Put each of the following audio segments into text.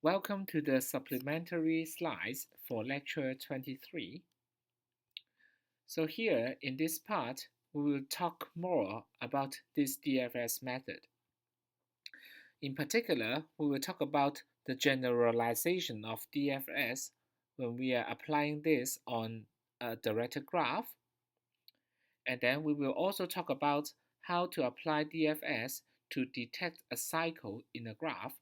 Welcome to the supplementary slides for lecture 23. So here in this part, we will talk more about this DFS method. In particular, we will talk about the generalization of DFS when we are applying this on a directed graph. And then we will also talk about how to apply DFS to detect a cycle in a graph.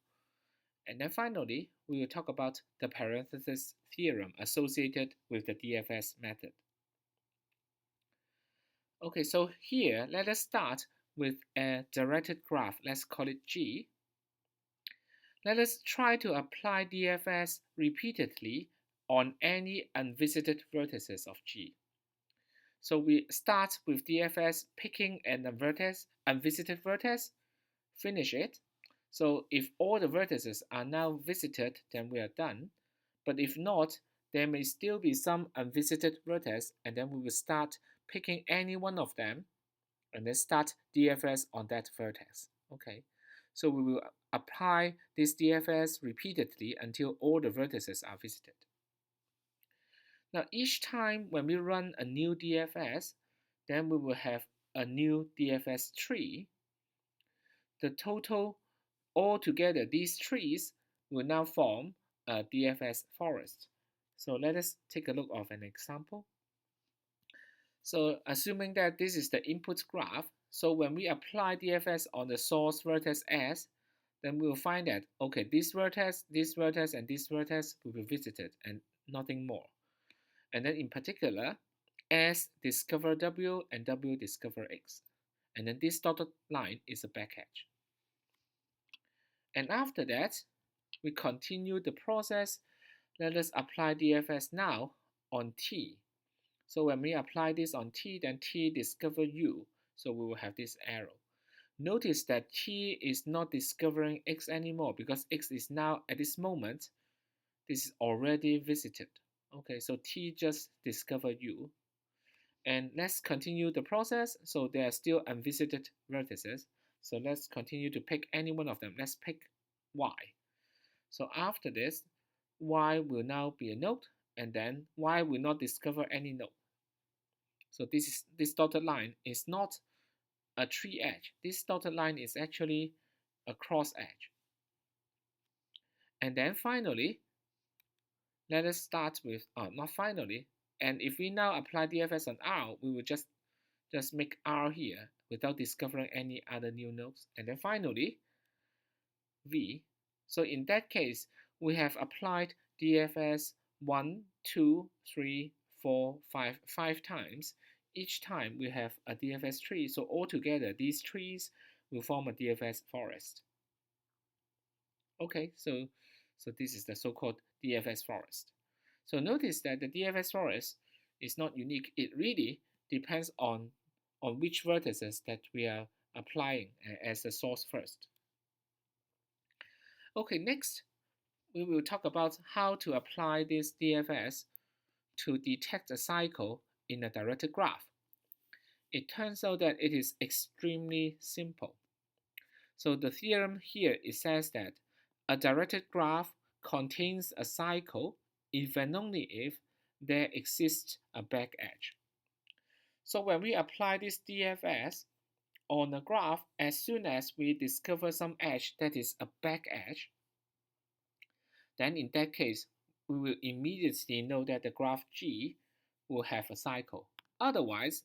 And then finally, we will talk about the parenthesis theorem associated with the DFS method. Okay, so here, let us start with a directed graph. Let's call it G. Let us try to apply DFS repeatedly on any unvisited vertices of G. So we start with DFS picking an unvisited vertex, finish it. So if all the vertices are now visited, then we are done. But if not, there may still be some unvisited vertex, and then we will start picking any one of them, and then start DFS on that vertex. Okay, so we will apply this DFS repeatedly until all the vertices are visited. Now, each time when we run a new DFS, then we will have a new DFS tree. The total altogether, these trees will now form a DFS forest. So let us take a look of an example. So assuming that this is the input graph, so when we apply DFS on the source vertex S, then we will find that, okay, this vertex, and this vertex will be visited and nothing more. And then in particular, S discover W and W discover X. And then this dotted line is a back edge. And after that, we continue the process. Let us apply DFS now on T. So when we apply this on T, then T discover U. So we will have this arrow. Notice that T is not discovering X anymore because X is now, at this moment, this is already visited. Okay, so T just discovered U. And let's continue the process. So there are still unvisited vertices. So let's continue to pick any one of them. Let's pick Y. So after this, Y will now be a node, and then Y will not discover any node. So this dotted line is not a tree edge. This dotted line is actually a cross edge. And then finally, let us start with, not finally, and if we now apply DFS on R, we will just make R here without discovering any other new nodes. And then finally, V. So in that case, we have applied DFS 1, 2, 3, 4, 5 times. Each time we have a DFS tree. So altogether, these trees will form a DFS forest. Okay, so this is the so-called DFS forest. So notice that the DFS forest is not unique. It really depends on which vertices that we are applying as a source first. Okay, next we will talk about how to apply this DFS to detect a cycle in a directed graph. It turns out that it is extremely simple. So the theorem here, it says that a directed graph contains a cycle if and only if there exists a back edge. So when we apply this DFS on a graph, as soon as we discover some edge that is a back edge, then in that case, we will immediately know that the graph G will have a cycle. Otherwise,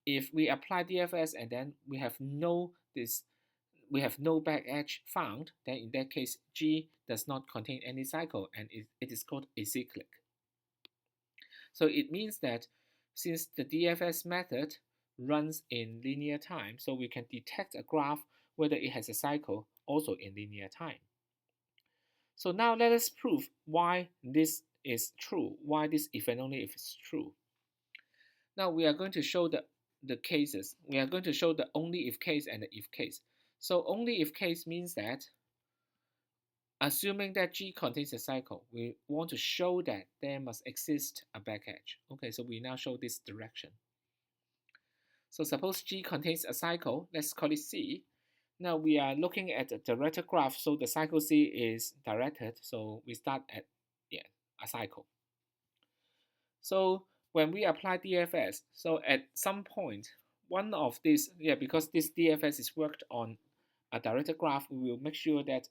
if we apply DFS and then we have no back edge found, then in that case, G does not contain any cycle and it is called acyclic. So it means that since the DFS method runs in linear time, so we can detect a graph whether it has a cycle also in linear time. So now let us prove why this is true, why this if and only if is true. Now we are going to show the cases. We are going to show the only if case and the if case. So only if case means that assuming that G contains a cycle, we want to show that there must exist a back edge. Okay, so we now show this direction. So suppose G contains a cycle, let's call it C. Now we are looking at the directed graph, so the cycle C is directed, so we start at a cycle. So when we apply DFS, so at some point, one of these, because this DFS is worked on a directed graph, we will make sure that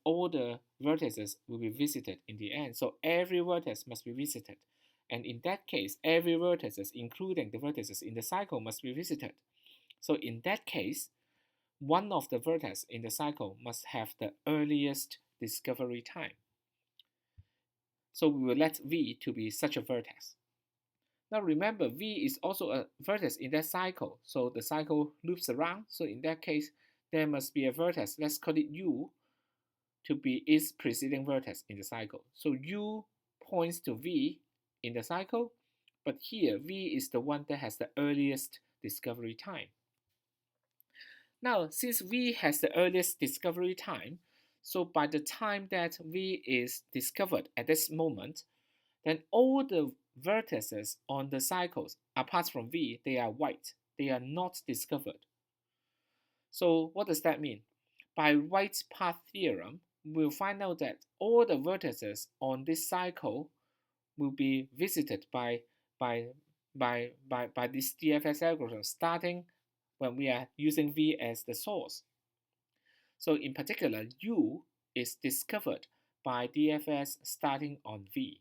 all the vertices will be visited in the end. So every vertex must be visited. And in that case, every vertices, including the vertices in the cycle, must be visited. So in that case, one of the vertices in the cycle must have the earliest discovery time. So we will let V to be such a vertex. Now remember, V is also a vertex in that cycle. So the cycle loops around. So in that case, there must be a vertex. Let's call it U to be its preceding vertex in the cycle. So U points to V in the cycle, but here V is the one that has the earliest discovery time. Now, since V has the earliest discovery time, so by the time that V is discovered at this moment, then all the vertices on the cycles, apart from V, they are white. They are not discovered. So what does that mean? By right path theorem, we'll find out that all the vertices on this cycle will be visited by this DFS algorithm starting when we are using V as the source. So in particular, U is discovered by DFS starting on V.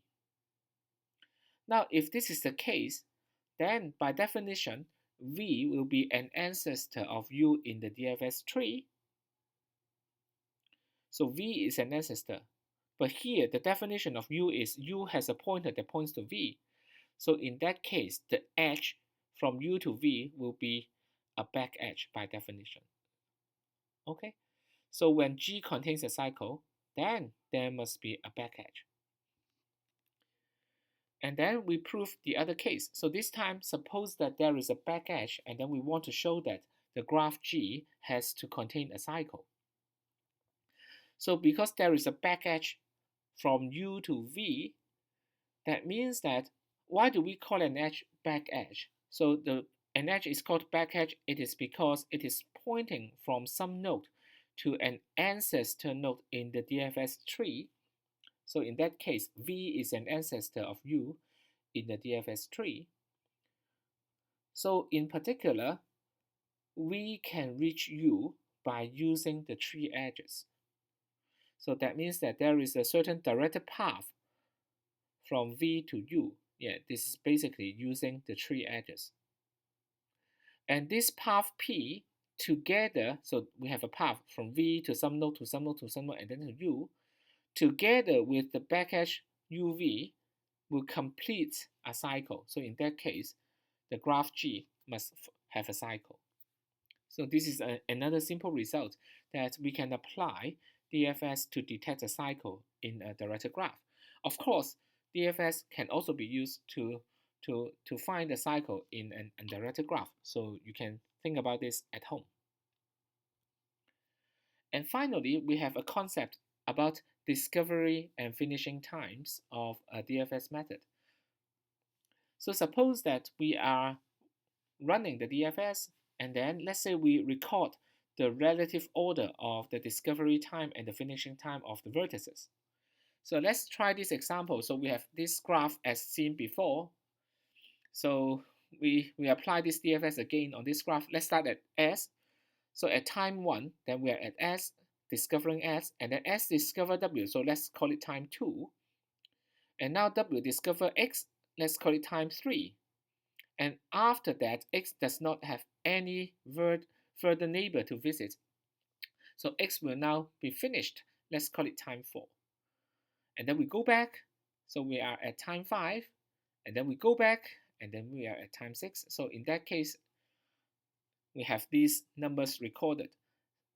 Now, if this is the case, then by definition, V will be an ancestor of U in the DFS tree. So V is an ancestor. But here, the definition of U is U has a pointer that points to V. So in that case, the edge from U to V will be a back edge by definition. Okay? So when G contains a cycle, then there must be a back edge. And then we prove the other case. So this time, suppose that there is a back edge, and then we want to show that the graph G has to contain a cycle. So because there is a back edge from U to V, that means that, why do we call an edge back edge? So an edge is called back edge. It is because it is pointing from some node to an ancestor node in the DFS tree. So in that case, V is an ancestor of U in the DFS tree. So in particular, we can reach U by using the tree edges. So that means that there is a certain directed path from V to U. This is basically using the tree edges. And this path P together, so we have a path from V to some node to some node to some node and then to U, together with the back edge UV will complete a cycle. So in that case, the graph G must have a cycle. So this is another simple result that we can apply DFS to detect a cycle in a directed graph. Of course, DFS can also be used to find a cycle in an undirected graph. So you can think about this at home. And finally, we have a concept about discovery and finishing times of a DFS method. So suppose that we are running the DFS, and then let's say we record the relative order of the discovery time and the finishing time of the vertices. So let's try this example. So we have this graph as seen before. So we apply this DFS again on this graph. Let's start at S. So at time 1, then we are at S, discovering S, and then S discover W. So let's call it time 2. And now W discover X, let's call it time 3. And after that, X does not have any further neighbor to visit. So X will now be finished. Let's call it time 4. And then we go back. So we are at time 5. And then we go back. And then we are at time 6. So in that case, we have these numbers recorded.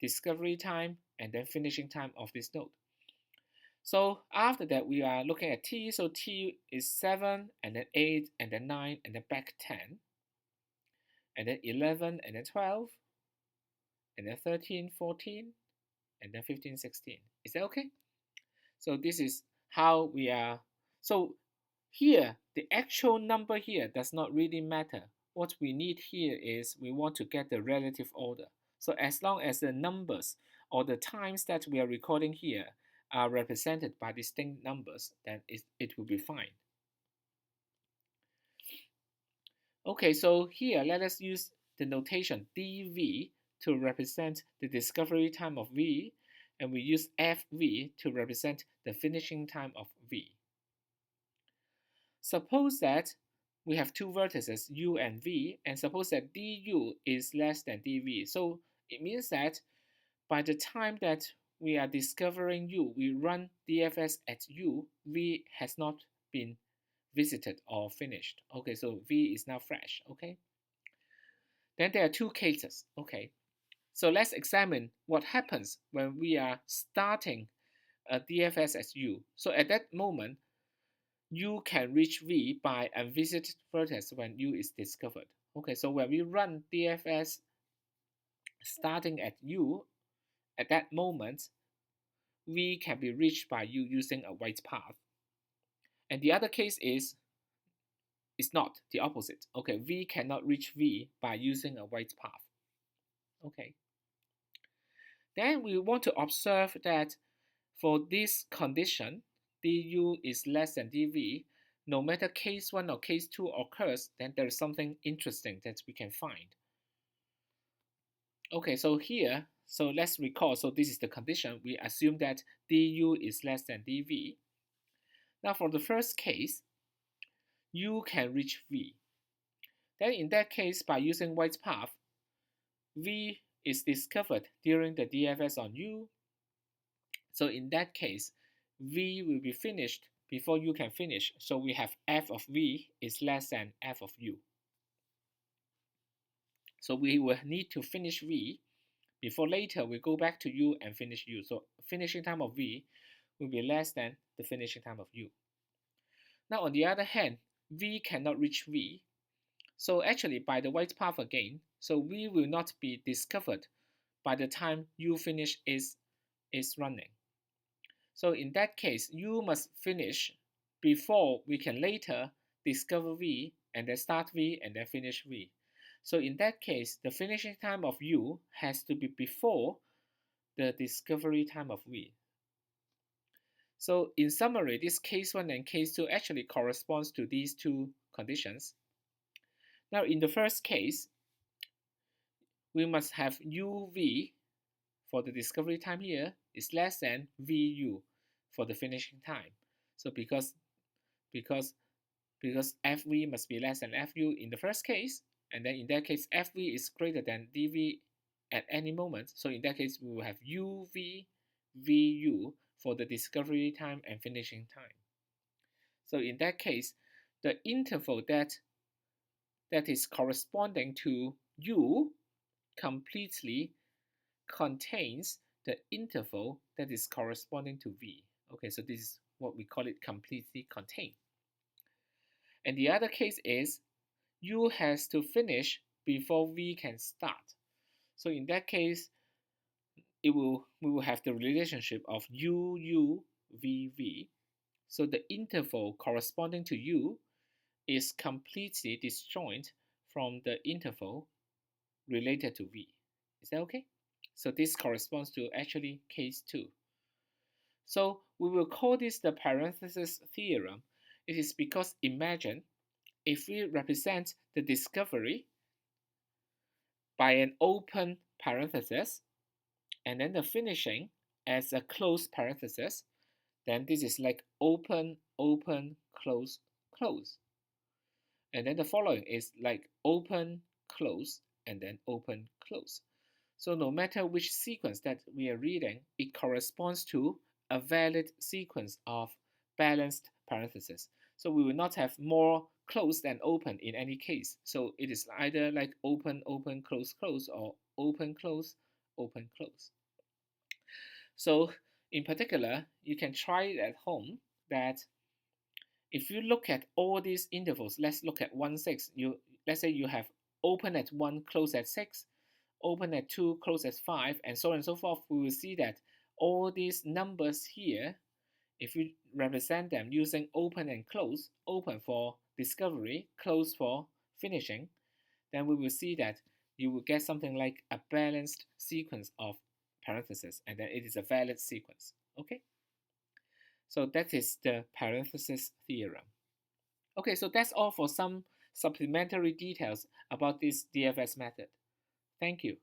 Discovery time and then finishing time of this node. So after that, we are looking at T. So T is 7, and then 8, and then 9, and then back 10. And then 11, and then 12, and then 13, 14, and then 15, 16. Is that okay? So this is how we are. So here, the actual number here does not really matter. what we need here is we want to get the relative order. So as long as the numbers or the times that we are recording here are represented by distinct numbers, then it will be fine. Okay, so here let us use the notation dv to represent the discovery time of v, and we use fv to represent the finishing time of v. Suppose that we have two vertices u and v, and suppose that du is less than dv. So it means that by the time that we are discovering u, we run DFS at u, v has not been visited or finished. Okay, so v is now fresh. Okay, then there are two cases. Okay, so let's examine what happens when we are starting a DFS as u. So at that moment, u can reach v by unvisited vertex when u is discovered. Okay, so when we run DFS starting at u, at that moment, v can be reached by u using a wide path. And the other case is not the opposite. Okay, v cannot reach v by using a wide path. Okay. Then we want to observe that for this condition, du is less than dv, no matter case 1 or case 2 occurs, then there is something interesting that we can find. Okay, so here, so let's recall, so this is the condition. We assume that du is less than dv. Now for the first case, u can reach v. Then in that case, by using wide path, v is discovered during the DFS on u. So in that case, v will be finished before u can finish. So we have f of v is less than f of u. So we will need to finish v before later we go back to u and finish u. So finishing time of v will be less than the finishing time of u. Now on the other hand, v cannot reach v. So actually by the wide path again, so v will not be discovered by the time u finish is running. So in that case, u must finish before we can later discover v and then start v and then finish v. So in that case, the finishing time of u has to be before the discovery time of v. So in summary, this case 1 and case 2 actually corresponds to these two conditions. Now in the first case, we must have uv for the discovery time here is less than vu for the finishing time. So because fv must be less than fu in the first case, and then in that case fv is greater than dv at any moment. So in that case we will have uv vu for the discovery time and finishing time. So in that case, the interval that is corresponding to u completely contains the interval that is corresponding to v. Okay, so this is what we call it completely contained. And the other case is u has to finish before v can start. So in that case, we will have the relationship of u v v. So the interval corresponding to u is completely disjoint from the interval related to v. Is that okay? So this corresponds to actually case 2. So we will call this the parenthesis theorem. It is because imagine if we represent the discovery by an open parenthesis and then the finishing as a closed parenthesis, then this is like open, open, close, close. And then the following is like open, close, and then open, close. So no matter which sequence that we are reading, it corresponds to a valid sequence of balanced parentheses. So we will not have more closed than open in any case. So it is either like open, open, close, close, or open, close, open, close. So in particular, you can try it at home that if you look at all these intervals, let's look at 1, 6. Let's say you have open at 1, close at 6, open at 2, close at 5, and so on and so forth. We will see that all these numbers here, if you represent them using open and close, open for discovery, close for finishing, then we will see that you will get something like a balanced sequence of parentheses, and then it is a valid sequence. Okay, so that is the parenthesis theorem. Okay, so that's all for some supplementary details about this DFS method. Thank you.